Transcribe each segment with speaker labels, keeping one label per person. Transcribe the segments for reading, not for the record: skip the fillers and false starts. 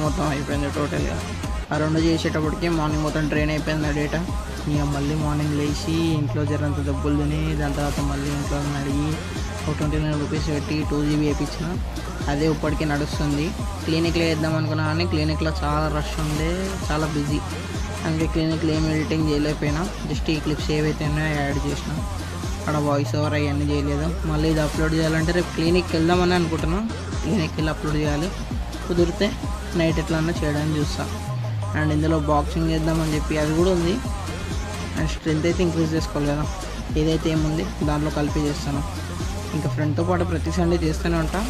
Speaker 1: మొత్తం అయిపోయింది టోటల్గా. ఆ 2 చేసేటప్పటికి మార్నింగ్ మొత్తం డ్రైన్ అయిపోయింది నా డేటా. ఇక మళ్ళీ మార్నింగ్ లేచి ఇంట్లో జరంత దెబ్బలు తిని దాని తర్వాత మళ్ళీ ఇంట్లో అడిగి ఒక 29 రూపీస్ పెట్టి 2 GB వేయించిన. అదే ఇప్పటికీ నడుస్తుంది. క్లినిక్లో వేద్దాం అనుకున్నా కానీ క్లినిక్లో చాలా రష్ ఉండే, చాలా బిజీ. అందుకే క్లినిక్లో ఏం ఎడిటింగ్ చేయలేకపోయినా. జస్ట్ ఈ క్లిప్స్ ఏవైతే ఉన్నాయో యాడ్ చేసిన. అక్కడ వాయిస్ ఓవర్ అవన్నీ చేయలేదు. మళ్ళీ ఇది అప్లోడ్ చేయాలంటే రేపు క్లినిక్కి వెళ్దామని అనుకుంటున్నాను. క్లినిక్కి వెళ్ళి అప్లోడ్ చేయాలి. కుదిరితే నైట్ ఎట్లన్నా చేయడానికి చూస్తాను. అండ్ ఇందులో బాక్సింగ్ చేద్దామని చెప్పి అది కూడా ఉంది. అండ్ స్ట్రెంత్ అయితే ఇంక్రీజ్ చేసుకోవాలి కదా, ఏదైతే ఏముంది దాంట్లో కలిపి చేస్తాను. ఇంకా ఫ్రెండ్తో పాటు ప్రతి సండే చేస్తూనే ఉంటా.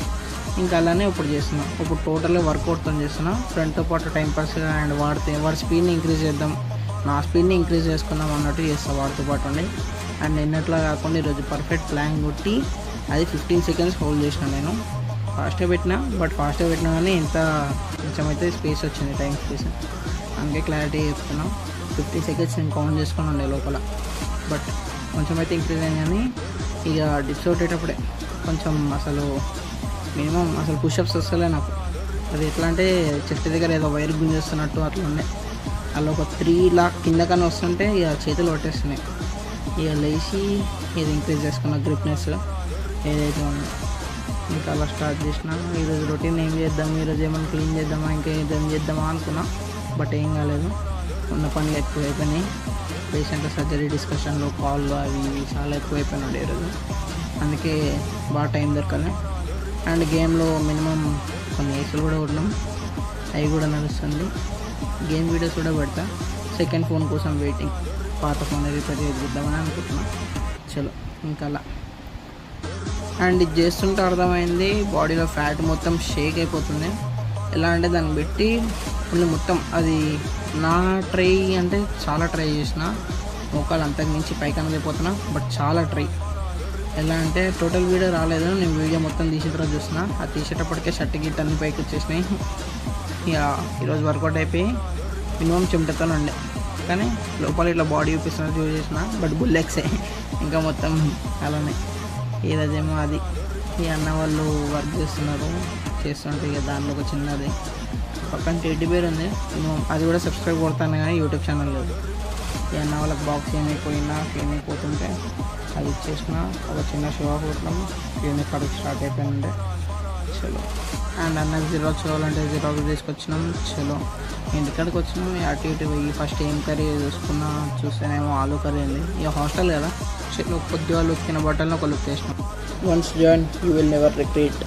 Speaker 1: ఇంకా అలానే ఇప్పుడు చేస్తున్నాను. ఇప్పుడు టోటల్గా వర్కౌట్తో చేస్తున్నా. ఫ్రెండ్తో పాటు టైంపాస్ అండ్ వాడి స్పీడ్ని ఇంక్రీజ్ చేద్దాం, నా స్పీడ్ని ఇంక్రీజ్ చేసుకుందాం అన్నట్టు చేస్తాను వాడితో పాటు ఉండి. అండ్ నిన్నట్లా కాకుండా ఈరోజు పర్ఫెక్ట్ ప్లాన్ కొట్టి అది 15 సెకండ్స్ హోల్డ్ చేసిన. నేను ఫాస్ట్గా పెట్టినా, బట్ ఫాస్ట్గా పెట్టినా కానీ ఇంత కొంచెం అయితే స్పేస్ వచ్చింది, టైం స్పేస్. అందుకే క్లారిటీ చెప్తున్నా. 15 సెకండ్స్ నేను కౌంట్ చేసుకొని ఉండే లోపల. బట్ కొంచెం అయితే ఇంక్రీజ్ అయింది. కానీ ఇక డిప్స్ కొట్టేటప్పుడే కొంచెం అసలు మినిమం అసలు పుషప్స్ వస్తలే నాకు. అది ఎట్లా అంటే చెస్ట్ దగ్గర ఏదో వైర్ గుంజేస్తున్నట్టు అట్లా ఉండే. అలా ఒక 3 లాక్ కిందకన్నా వస్తుంటే ఇక చేతులు పట్టేస్తున్నాయి. ఇక లేచి ఇది ఇంక్రీజ్ చేసుకున్న గ్రిప్నెస్ ఏదైతే ఉందో ఇంకా అలా స్టార్ట్ చేసిన. ఈరోజు రొటీన్ ఏం చేద్దాం, ఈరోజు ఏమైనా క్లీన్ చేద్దామా, ఇంకా ఏం చేద్దామా అనుకున్నా. బట్ ఏం కాలేదు, ఉన్న పనులు ఎక్కువ అయిపోయినాయి. పేషెంట్ సర్జరీ డిస్కషన్లు, కాళ్ళు అవి ఇవి చాలా ఎక్కువైపోయినాడు ఈరోజు. అందుకే బాగా టైం దొరకలే. అండ్ గేమ్లో మినిమం కొన్ని ఏసులు కూడా కొట్టినాం, అవి కూడా నడుస్తుంది. గేమ్ వీడియోస్ కూడా పెడతా. సెకండ్ ఫోన్ కోసం వెయిటింగ్. పాత ఫోన్ రిపేర్ చేద్దామని అనుకుంటున్నా. చలో ఇంకా అలా. అండ్ ఇది చేస్తుంటే అర్థమైంది బాడీలో ఫ్యాట్ మొత్తం షేక్ అయిపోతుంది. ఎలా అంటే దాన్ని పెట్టి ఫుల్ మొత్తం అది నా ట్రై అంటే చాలా ట్రై చేసిన. మోకాలు అంతకు మించి పైకి అనలేకపోతున్నా, బట్ చాలా ట్రై. ఎలా అంటే టోటల్ వీడియో రాలేదు, నేను వీడియో మొత్తం తీసిన తర్వాత చూసిన. అది తీసేటప్పటికే షర్ట్ గిట్ అన్ని పైకి వచ్చేసినాయి. ఇక ఈరోజు వర్కౌట్ అయిపోయి మినిమం చెమటతో ఉండే, కానీ లోపల ఇట్లా బాడీ చూపిస్తున్నా చూసేసిన. బట్ బుల్లెక్సే ఇంకా మొత్తం అలానే. ఈరోజేమో అది ఈ అన్న వాళ్ళు వర్క్ చేస్తుంటే ఇక దాంట్లో ఒక చిన్నది పక్కన టెడ్డీ బేర్ ఉంది. మినిమం అది కూడా సబ్స్క్రైబ్ కొడతాను కానీ యూట్యూబ్ ఛానల్ లేదు. ఈ అన్న వాళ్ళకి బాక్స్ ఏమైపోయినా క్లినిక్ పోతుంటే అది ఇచ్చేసిన. ఒక చిన్న షో ఆఫ్ కొట్టినాం, క్లినిక్ కాడికి స్టార్ట్ అయిపోయిందంటే చలో. అండ్ అన్నకి జిరాక్స్ కావాలంటే జిరాక్స్ తీసుకొచ్చినాం. చలో ఇంటికాడికి వచ్చినాం. అటు ఇటు పోయి ఫస్ట్ ఏం కర్రీ చూస్తేనేమో ఆలు కర్రీ ఉంది. ఇక హాస్టల్ కదా, చలో కొద్దిగా ఉతికిన బట్టలను ఒక లుక్ వేసినాం. Once join you will never regret.